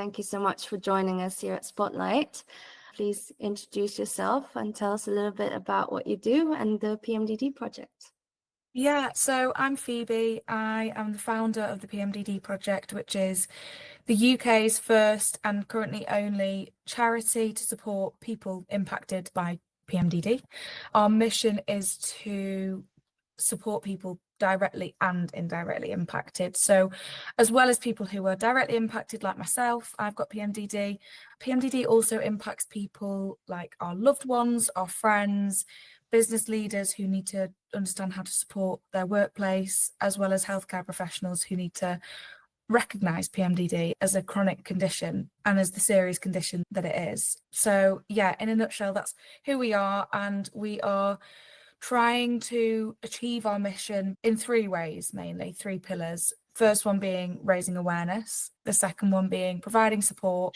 thank you so much for joining us here at Spotlight. Please introduce yourself and tell us a little bit about what you do and the PMDD Project. Yeah, so I'm Phoebe. I am the founder of the PMDD Project, which is the UK's first and currently only charity to support people impacted by PMDD. Our mission is to support people directly and indirectly impacted. So as well as people who are directly impacted like myself, I've got PMDD. PMDD also impacts people like our loved ones, our friends, business leaders who need to understand how to support their workplace, as well as healthcare professionals who need to recognise PMDD as a chronic condition and as the serious condition that it is. So yeah, in a nutshell, that's who we are, and we are trying to achieve our mission in three ways, mainly three pillars. First one being raising awareness, the second one being providing support,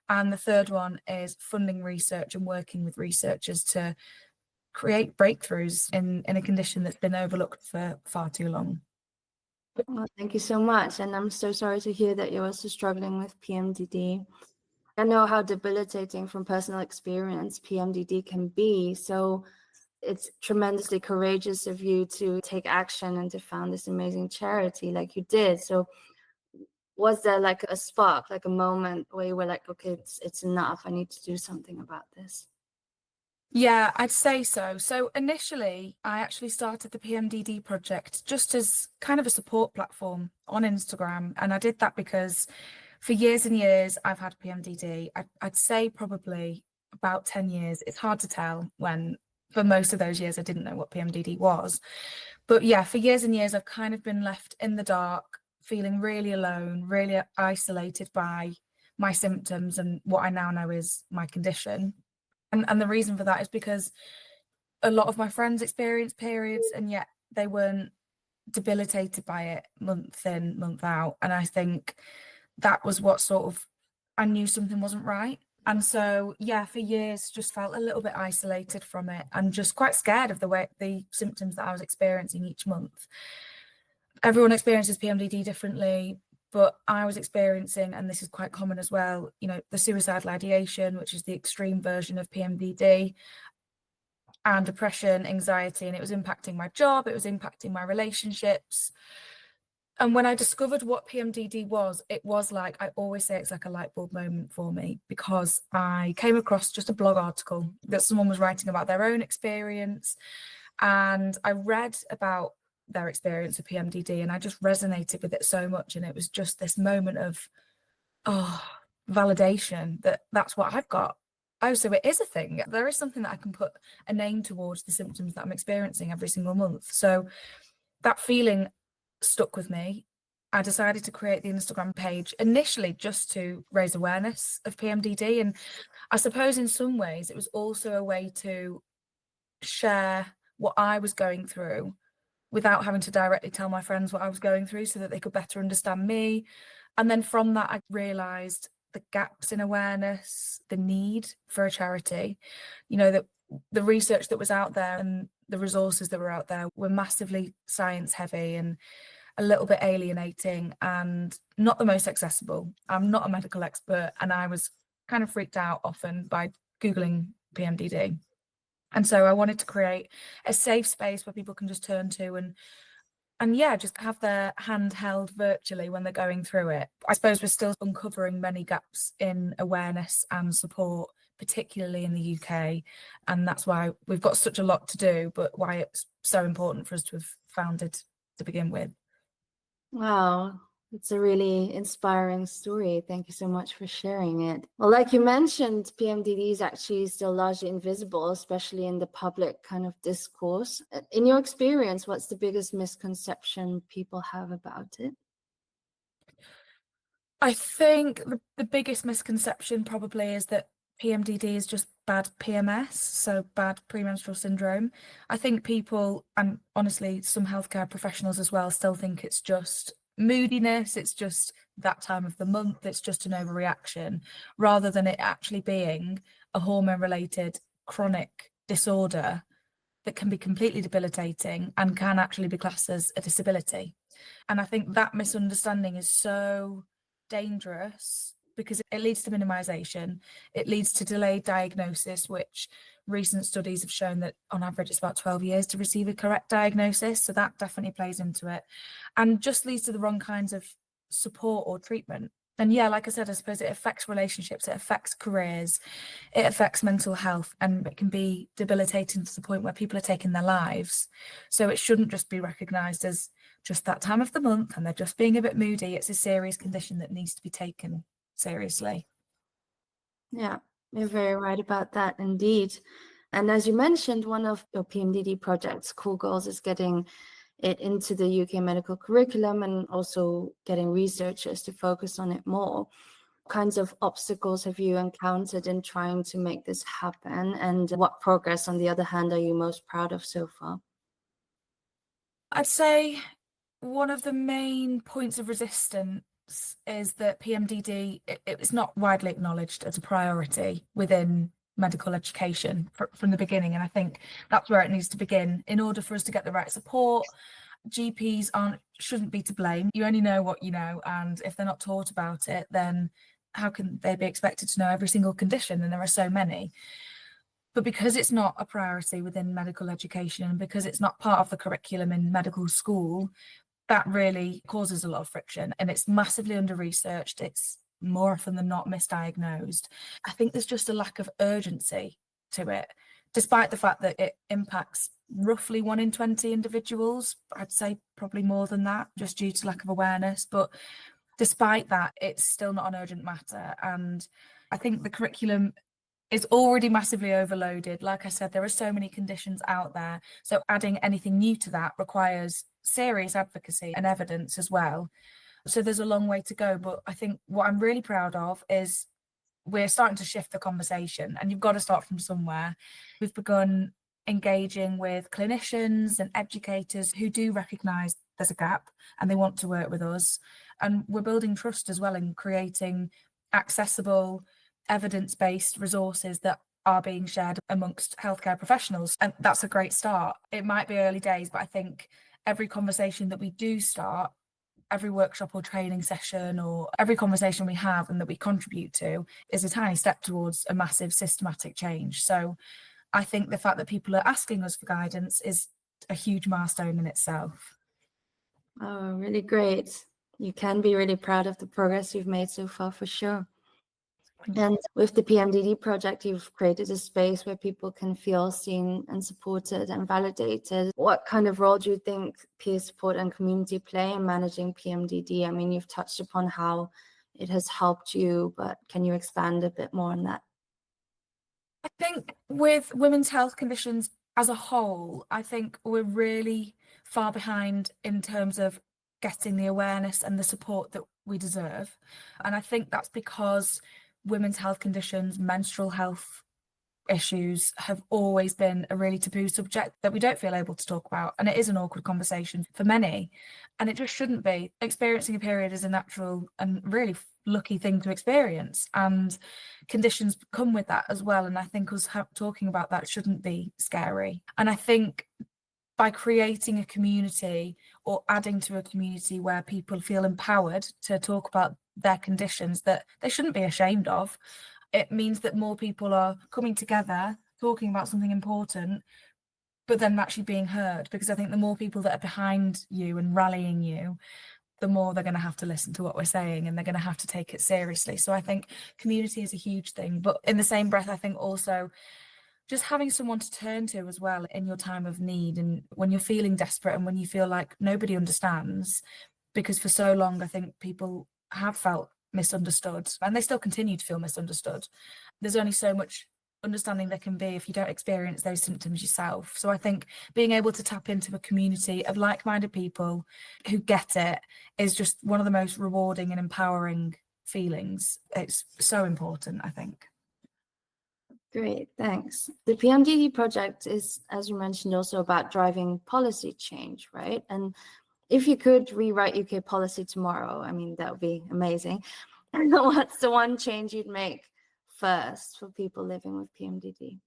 and the third one is funding research and working with researchers to create breakthroughs in a condition that's been overlooked for far too long. Well, thank you so much. And I'm so sorry to hear that you're also struggling with PMDD. I know how debilitating from personal experience PMDD can be. So it's tremendously courageous of you to take action and to found this amazing charity like you did. So was there like a spark, like a moment where you were like, okay, it's enough. I need to do something about this? Yeah, I'd say so. So initially, I actually started the PMDD Project just as kind of a support platform on Instagram. And I did that because for years and years, I've had PMDD. I'd say probably about 10 years. It's hard to tell when, for most of those years, I didn't know what PMDD was. But yeah, for years and years, I've kind of been left in the dark, feeling really alone, really isolated by my symptoms and what I now know is my condition. And the reason for that is because a lot of my friends experienced periods and yet they weren't debilitated by it month in, month out. And I think that was what sort of, I knew something wasn't right. And so, yeah, for years, just felt a little bit isolated from it and just quite scared of the symptoms that I was experiencing each month. Everyone experiences PMDD differently, but I was experiencing, and this is quite common as well, the suicidal ideation, which is the extreme version of PMDD, and depression, anxiety, and it was impacting my job, it was impacting my relationships. And when I discovered what PMDD was, it was like, I always say it's like a light bulb moment for me, because I came across just a blog article that someone was writing about their own experience, and I read about their experience of PMDD and I just resonated with it so much. And it was just this moment of validation that that's what I've got. Oh, so it is a thing. There is something that I can put a name towards the symptoms that I'm experiencing every single month. So that feeling stuck with me. I decided to create the Instagram page initially just to raise awareness of PMDD. And I suppose in some ways it was also a way to share what I was going through without having to directly tell my friends what I was going through so that they could better understand me. And then from that, I realised the gaps in awareness, the need for a charity, that the research that was out there and the resources that were out there were massively science heavy and a little bit alienating and not the most accessible. I'm not a medical expert, and I was kind of freaked out often by Googling PMDD. And so I wanted to create a safe space where people can just turn to and yeah, just have their hand held virtually when they're going through it. I suppose we're still uncovering many gaps in awareness and support, particularly in the UK. And that's why we've got such a lot to do, but why it's so important for us to have founded to begin with. Wow. It's a really inspiring story. Thank you so much for sharing it. Well, like you mentioned, PMDD is actually still largely invisible, especially in the public kind of discourse. In your experience, what's the biggest misconception people have about it? I think the biggest misconception probably is that PMDD is just bad PMS, so bad premenstrual syndrome. I think people, and honestly some healthcare professionals as well, still think it's just moodiness, it's just that time of the month, it's just an overreaction, rather than it actually being a hormone-related chronic disorder that can be completely debilitating and can actually be classed as a disability. And I think that misunderstanding is so dangerous because it leads to minimization. It leads to delayed diagnosis, which recent studies have shown that on average it's about 12 years to receive a correct diagnosis. So that definitely plays into it, and just leads to the wrong kinds of support or treatment. And yeah, like I said, I suppose it affects relationships, it affects careers, it affects mental health, and it can be debilitating to the point where people are taking their lives. So it shouldn't just be recognised as just that time of the month and they're just being a bit moody. It's a serious condition that needs to be taken seriously. Yeah, you're very right about that indeed. And as you mentioned, one of your PMDD project's core goals is getting it into the UK medical curriculum and also getting researchers to focus on it more. What kinds of obstacles have you encountered in trying to make this happen? And what progress, on the other hand, are you most proud of so far? I'd say one of the main points of resistance is that PMDD, it's not widely acknowledged as a priority within medical education from the beginning. And I think that's where it needs to begin. In order for us to get the right support, GPs shouldn't be to blame. You only know what you know, and if they're not taught about it, then how can they be expected to know every single condition? And there are so many. But because it's not a priority within medical education, and because it's not part of the curriculum in medical school, that really causes a lot of friction, and it's massively under-researched. It's more often than not misdiagnosed. I think there's just a lack of urgency to it, despite the fact that it impacts roughly 1 in 20 individuals. I'd say probably more than that, just due to lack of awareness. But despite that, it's still not an urgent matter. And I think the curriculum is already massively overloaded. Like I said, there are so many conditions out there. So adding anything new to that requires serious advocacy and evidence as well. So there's a long way to go. But I think what I'm really proud of is we're starting to shift the conversation, and you've got to start from somewhere. We've begun engaging with clinicians and educators who do recognise there's a gap and they want to work with us. And we're building trust as well in creating accessible, evidence-based resources that are being shared amongst healthcare professionals. And that's a great start. It might be early days, but I think every conversation that we do start, every workshop or training session, or every conversation we have and that we contribute to, is a tiny step towards a massive systematic change. So I think the fact that people are asking us for guidance is a huge milestone in itself. Oh, really great. You can be really proud of the progress you've made so far, for sure. And with the PMDD project, you've created a space where people can feel seen and supported and validated. What kind of role do you think peer support and community play in managing PMDD? I mean, you've touched upon how it has helped you, but can you expand a bit more on that? I think with women's health conditions as a whole, I think we're really far behind in terms of getting the awareness and the support that we deserve. And I think that's because women's health conditions, menstrual health issues have always been a really taboo subject that we don't feel able to talk about. And it is an awkward conversation for many. And it just shouldn't be. Experiencing a period is a natural and really lucky thing to experience. And conditions come with that as well. And I think us talking about that shouldn't be scary. And I think by creating a community or adding to a community where people feel empowered to talk about their conditions that they shouldn't be ashamed of, it means that more people are coming together, talking about something important, but then actually being heard. Because I think the more people that are behind you and rallying you, the more they're going to have to listen to what we're saying, and they're going to have to take it seriously. So I think community is a huge thing. But in the same breath, I think also just having someone to turn to as well in your time of need, and when you're feeling desperate and when you feel like nobody understands. Because for so long, I think people have felt misunderstood, and they still continue to feel misunderstood. There's only so much understanding there can be if you don't experience those symptoms yourself. So I think being able to tap into a community of like-minded people who get it is just one of the most rewarding and empowering feelings. It's so important, I think. Great, thanks. The PMDD project is, as you mentioned, also about driving policy change, right? And if you could rewrite UK policy tomorrow, I mean, that would be amazing. What's the one change you'd make first for people living with PMDD?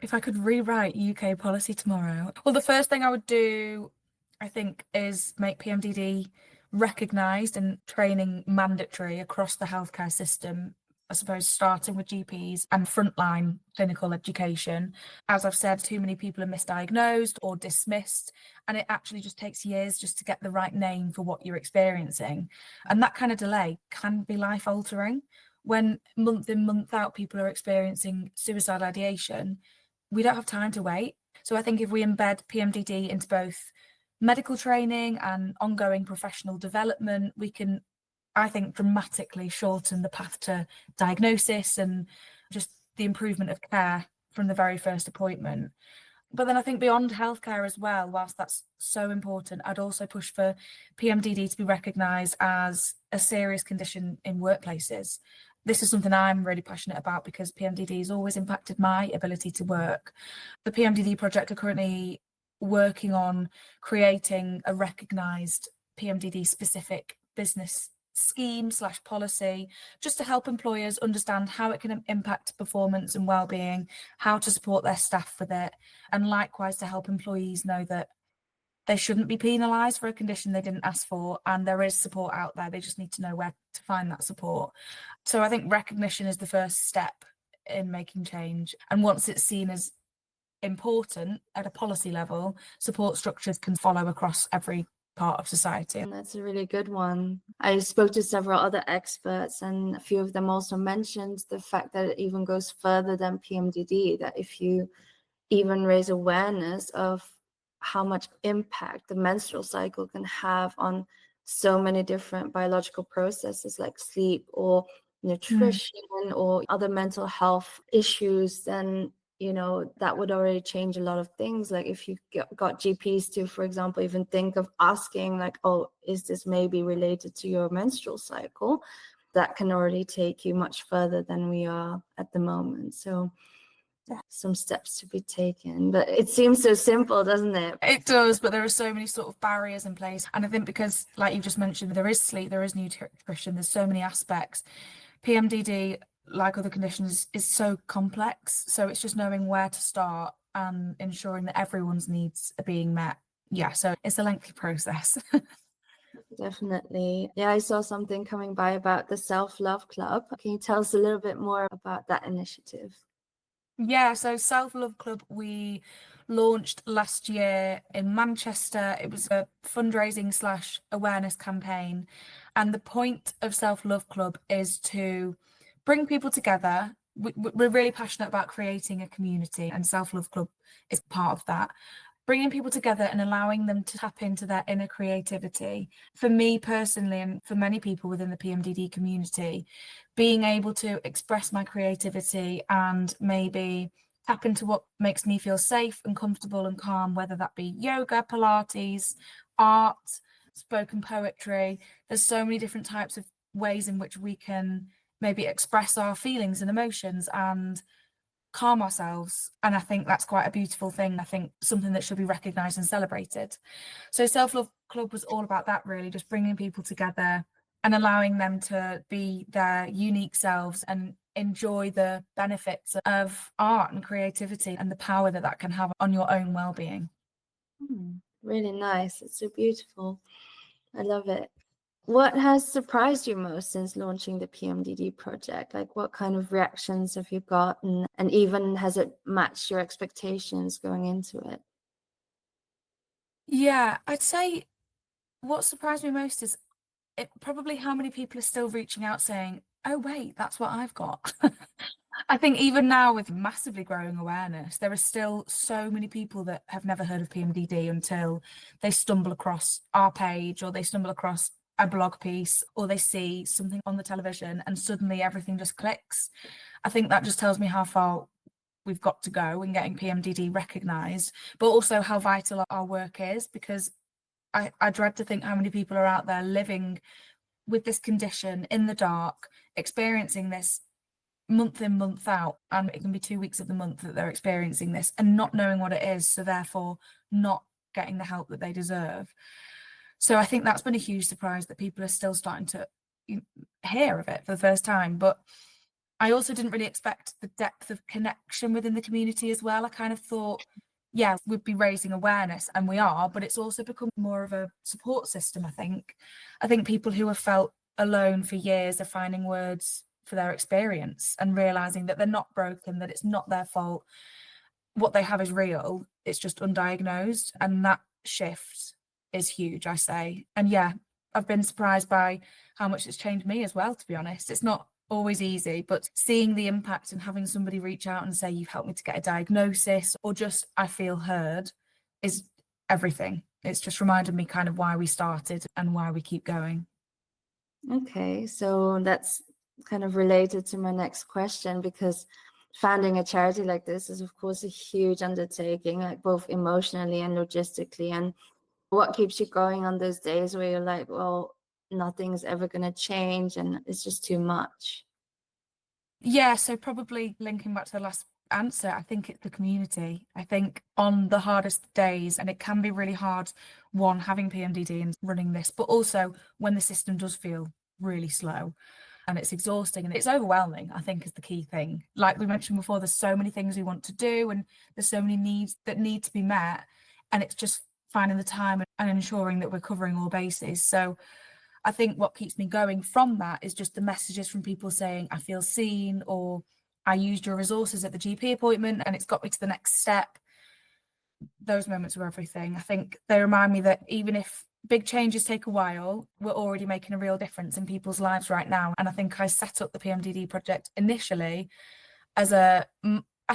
If I could rewrite UK policy tomorrow, well, the first thing I would do, I think, is make PMDD recognised and training mandatory across the healthcare system, I suppose, starting with GPs and frontline clinical education. As I've said, too many people are misdiagnosed or dismissed, and it actually just takes years just to get the right name for what you're experiencing. And that kind of delay can be life altering. When month in, month out, people are experiencing suicidal ideation, we don't have time to wait. So I think if we embed PMDD into both medical training and ongoing professional development, we can, I think, dramatically shorten the path to diagnosis and just the improvement of care from the very first appointment. But then I think beyond healthcare as well, whilst that's so important, I'd also push for PMDD to be recognised as a serious condition in workplaces. This is something I'm really passionate about because PMDD has always impacted my ability to work. The PMDD Project are currently working on creating a recognised PMDD specific business scheme / policy, just to help employers understand how it can impact performance and well-being, how to support their staff with it, and likewise to help employees know that they shouldn't be penalised for a condition they didn't ask for, and there is support out there. They just need to know where to find that support. So I think recognition is the first step in making change, and once it's seen as important at a policy level, support structures can follow across every part of society. And that's a really good one. I spoke to several other experts, and a few of them also mentioned the fact that it even goes further than PMDD, that if you even raise awareness of how much impact the menstrual cycle can have on so many different biological processes like sleep or nutrition or other mental health issues, then that would already change a lot of things. Like if you got GPs to, for example, even think of asking like, oh, is this maybe related to your menstrual cycle? That can already take you much further than we are at the moment. So some steps to be taken, but it seems so simple, doesn't it? It does, but there are so many sort of barriers in place. And I think because, like you just mentioned, there is sleep, there is nutrition, there's so many aspects. PMDD, like other conditions, is so complex. So it's just knowing where to start and ensuring that everyone's needs are being met. Yeah, so it's a lengthy process. Definitely. Yeah, I saw something coming by about the Self-Love Club. Can you tell us a little bit more about that initiative? Yeah, so Self-Love Club, we launched last year in Manchester. It was a fundraising / awareness campaign. And the point of Self-Love Club is to bring people together. We're really passionate about creating a community, and Self-Love Club is part of that. Bringing people together and allowing them to tap into their inner creativity. For me personally, and for many people within the PMDD community, being able to express my creativity and maybe tap into what makes me feel safe and comfortable and calm, whether that be yoga, Pilates, art, spoken poetry. There's so many different types of ways in which we can maybe express our feelings and emotions and calm ourselves. And I think that's quite a beautiful thing. I think something that should be recognised and celebrated. So Self-Love Club was all about that, really, just bringing people together and allowing them to be their unique selves and enjoy the benefits of art and creativity and the power that that can have on your own well-being. Really nice. It's so beautiful. I love it. What has surprised you most since launching the PMDD project? Like, what kind of reactions have you gotten? And even has it matched your expectations going into it? Yeah, I'd say what surprised me most is probably how many people are still reaching out saying, oh, wait, that's what I've got. I think even now with massively growing awareness, there are still so many people that have never heard of PMDD until they stumble across our page or they stumble across a blog piece or they see something on the television and suddenly everything just clicks. I think that just tells me how far we've got to go in getting PMDD recognised, but also how vital our work is, because I dread to think how many people are out there living with this condition in the dark, experiencing this month in, month out, and it can be 2 weeks of the month that they're experiencing this and not knowing what it is, so therefore not getting the help that they deserve. So I think that's been a huge surprise that people are still starting to hear of it for the first time. But I also didn't really expect the depth of connection within the community as well. I kind of thought yeah, we'd be raising awareness, and we are, but it's also become more of a support system, I think. I think people who have felt alone for years are finding words for their experience and realizing that they're not broken, that it's not their fault. What they have is real, it's just undiagnosed. And that shift is huge, I say. And yeah, I've been surprised by how much it's changed me as well, to be honest. It's not always easy, but seeing the impact and having somebody reach out and say, you've helped me to get a diagnosis, or just I feel heard, is everything. It's just reminded me kind of why we started and why we keep going. Okay, so that's kind of related to my next question, because founding a charity like this is, of course, a huge undertaking, like both emotionally and logistically. And what keeps you going on those days where you're like, well, nothing's ever going to change and it's just too much? Yeah, so probably linking back to the last answer, I think it's the community. I think on the hardest days, and it can be really hard, one, having PMDD and running this, but also when the system does feel really slow and it's exhausting and it's overwhelming, I think is the key thing. Like we mentioned before, there's so many things we want to do and there's so many needs that need to be met, and it's just finding the time and ensuring that we're covering all bases. So I think what keeps me going from that is just the messages from people saying, I feel seen, or I used your resources at the GP appointment and it's got me to the next step. Those moments are everything. I think they remind me that even if big changes take a while, we're already making a real difference in people's lives right now. And I think I set up the PMDD project initially as I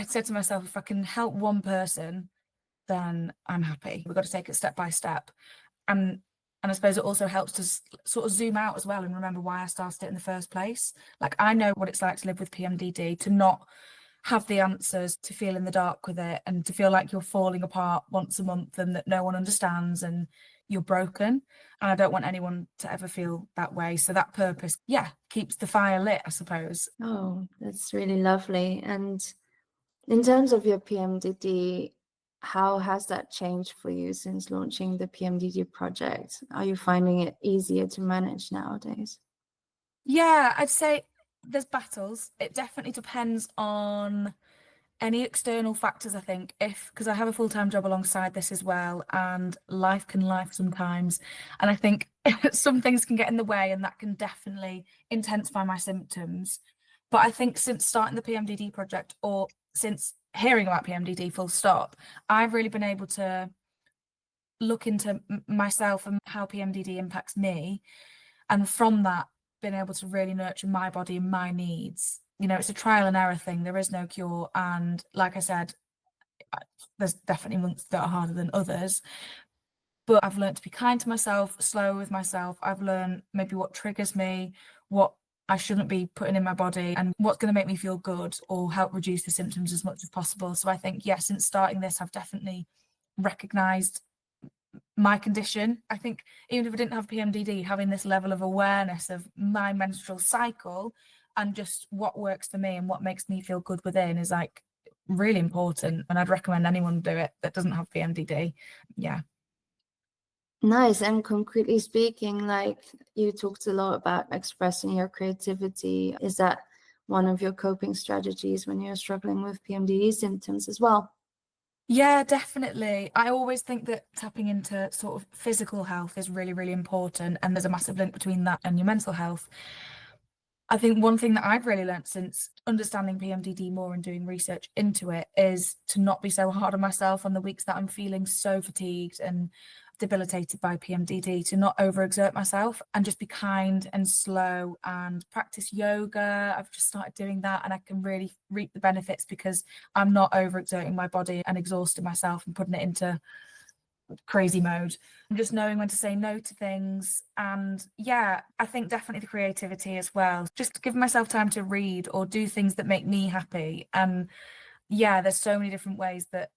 said to myself, if I can help one person, then I'm happy. We've got to take it step by step. And I suppose it also helps to sort of zoom out as well and remember why I started it in the first place. Like, I know what it's like to live with PMDD, to not have the answers, to feel in the dark with it, and to feel like you're falling apart once a month and that no one understands and you're broken. And I don't want anyone to ever feel that way. So that purpose, yeah, keeps the fire lit, I suppose. Oh, that's really lovely. And in terms of your PMDD, how has that changed for you since launching the PMDD project? Are you finding it easier to manage nowadays? Yeah, I'd say there's battles. It definitely depends on any external factors, I think, because I have a full-time job alongside this as well, and life can life sometimes. And I think some things can get in the way, and that can definitely intensify my symptoms. But I think since starting the PMDD project, or since hearing about PMDD full stop, I've really been able to look into myself and how PMDD impacts me. And from that, been able to really nurture my body and my needs. You know, it's a trial and error thing. There is no cure. And like I said, there's definitely months that are harder than others. But I've learned to be kind to myself, slow with myself. I've learned maybe what triggers me, what I shouldn't be putting in my body, and what's going to make me feel good or help reduce the symptoms as much as possible. So I think, yes, since starting this, I've definitely recognized my condition. I think even if I didn't have PMDD, having this level of awareness of my menstrual cycle and just what works for me and what makes me feel good within is like really important. And I'd recommend anyone do it that doesn't have PMDD. Yeah. Nice. And concretely speaking, like you talked a lot about expressing your creativity. Is that one of your coping strategies when you're struggling with PMDD symptoms as well? Yeah, definitely. I always think that tapping into sort of physical health is really, really important. And there's a massive link between that and your mental health. I think one thing that I've really learned since understanding PMDD more and doing research into it is to not be so hard on myself on the weeks that I'm feeling so fatigued and debilitated by PMDD, to not overexert myself and just be kind and slow and practice yoga. I've just started doing that, and I can really reap the benefits because I'm not overexerting my body and exhausting myself and putting it into crazy mode. I'm just knowing when to say no to things. And yeah, I think definitely the creativity as well. Just giving myself time to read or do things that make me happy. And yeah, there's so many different ways that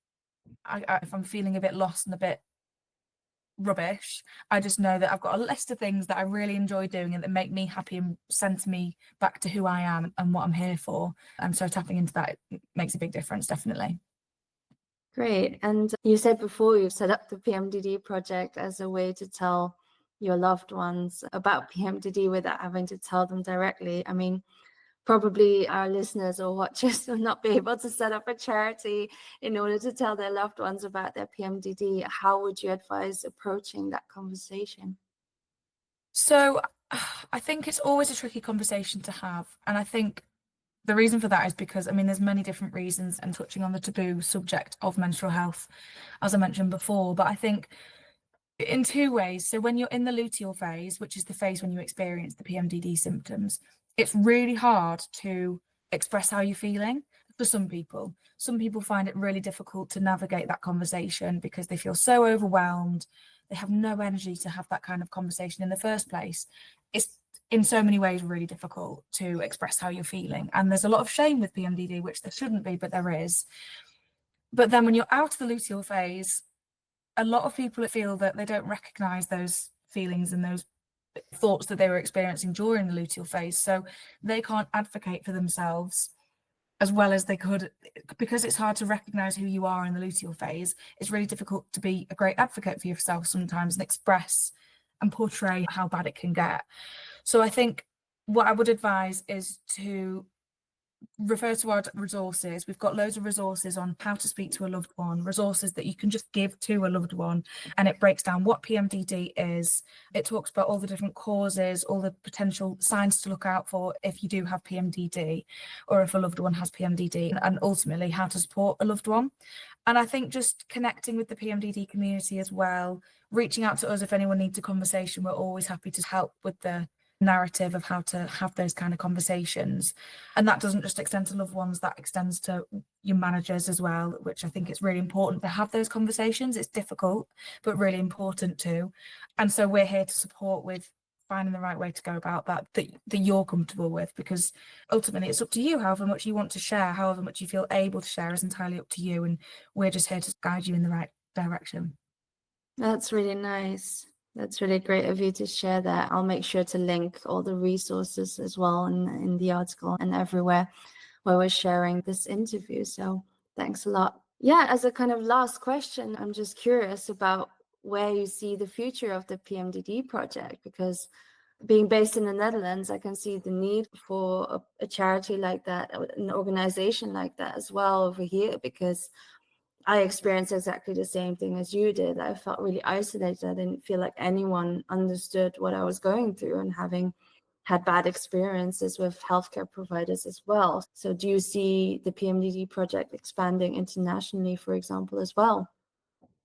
if I'm feeling a bit lost and a bit rubbish, I just know that I've got a list of things that I really enjoy doing and that make me happy and center me back to who I am and what I'm here for. And so tapping into that makes a big difference, definitely. Great. And you said before you set up the PMDD project as a way to tell your loved ones about PMDD without having to tell them directly. I mean, probably our listeners or watchers will not be able to set up a charity in order to tell their loved ones about their PMDD. How would you advise approaching that conversation? So I think it's always a tricky conversation to have. And I think the reason for that is because, I mean, there's many different reasons, and touching on the taboo subject of menstrual health, as I mentioned before. But I think in two ways. So when you're in the luteal phase, which is the phase when you experience the PMDD symptoms, it's really hard to express how you're feeling for some people. Some people find it really difficult to navigate that conversation because they feel so overwhelmed. They have no energy to have that kind of conversation in the first place. It's in so many ways really difficult to express how you're feeling. And there's a lot of shame with PMDD, which there shouldn't be, but there is. But then when you're out of the luteal phase, a lot of people feel that they don't recognize those feelings and those thoughts that they were experiencing during the luteal phase. So they can't advocate for themselves as well as they could, because it's hard to recognize who you are in the luteal phase. It's really difficult to be a great advocate for yourself sometimes and express and portray how bad it can get. So I think what I would advise is to refer to our resources. We've got loads of resources on how to speak to a loved one, resources that you can just give to a loved one, and it breaks down what PMDD is. It talks about all the different causes, all the potential signs to look out for if you do have PMDD or if a loved one has PMDD, and ultimately how to support a loved one. And I think just connecting with the PMDD community as well, reaching out to us if anyone needs a conversation. We're always happy to help with the narrative of how to have those kind of conversations. And that doesn't just extend to loved ones, that extends to your managers as well, which I think it's really important to have those conversations. It's difficult, but really important too. And so we're here to support with finding the right way to go about that you're comfortable with, because ultimately it's up to you. However much you want to share, however much you feel able to share, is entirely up to you, and we're just here to guide you in the right direction. That's really nice. That's really great of you to share that. I'll make sure to link all the resources as well in the article and everywhere where we're sharing this interview. So thanks a lot. Yeah, as a kind of last question, I'm just curious about where you see the future of the PMDD project, because being based in the Netherlands, I can see the need for a charity like that, an organization like that as well over here, because I experienced exactly the same thing as you did. I felt really isolated. I didn't feel like anyone understood what I was going through, and having had bad experiences with healthcare providers as well. So do you see the PMDD project expanding internationally, for example, as well?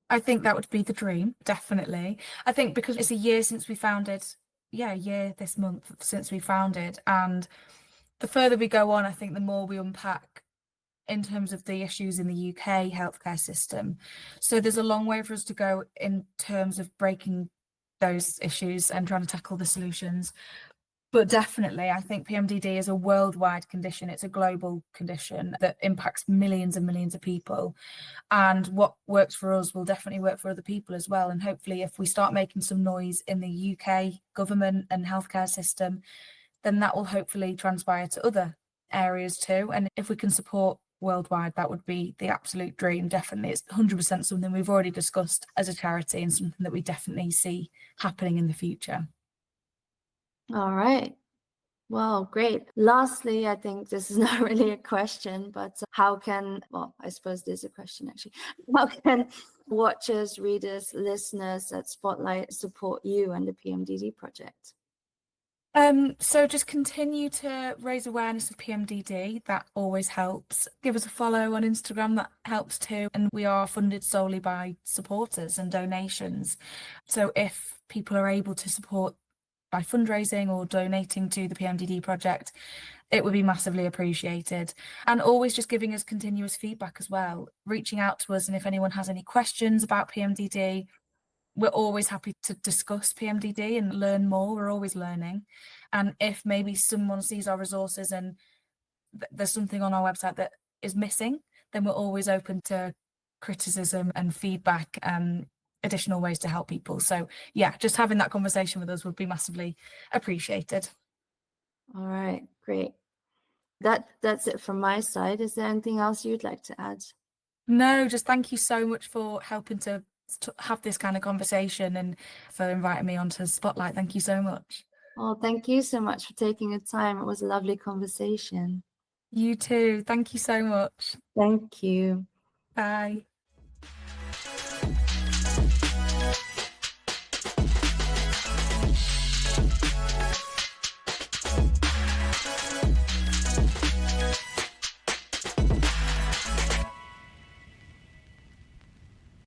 I think that would be the dream, definitely. I think because it's a year since we founded, a year this month since we founded, and the further we go on, I think the more we unpack in terms of the issues in the UK healthcare system. So there's a long way for us to go in terms of breaking those issues and trying to tackle the solutions. But definitely, I think PMDD is a worldwide condition. It's a global condition that impacts millions and millions of people. And what works for us will definitely work for other people as well. And hopefully, if we start making some noise in the UK government and healthcare system, then that will hopefully transpire to other areas too. And if we can support worldwide, that would be the absolute dream. Definitely, it's 100% something we've already discussed as a charity, and something that we definitely see happening in the future. All right. Well, great. Lastly, I think this is not really a question, but I suppose there's a question actually. How can watchers, readers, listeners at Spotlight support you and the PMDD project? So just continue to raise awareness of PMDD. That always helps. Give us a follow on Instagram. That helps too. And we are funded solely by supporters and donations. So if people are able to support by fundraising or donating to the PMDD project, it would be massively appreciated. And always just giving us continuous feedback as well, reaching out to us. And if anyone has any questions about PMDD, we're always happy to discuss PMDD and learn more. We're always learning. And if maybe someone sees our resources and there's something on our website that is missing, then we're always open to criticism and feedback, additional ways to help people. So yeah, just having that conversation with us would be massively appreciated. All right, great. That's it from my side. Is there anything else you'd like to add? No, just thank you so much for helping to have this kind of conversation and for inviting me onto Spotlight. Thank you so much. Well, thank you so much for taking the time. It was a lovely conversation. You too. Thank you so much. Thank you. Bye.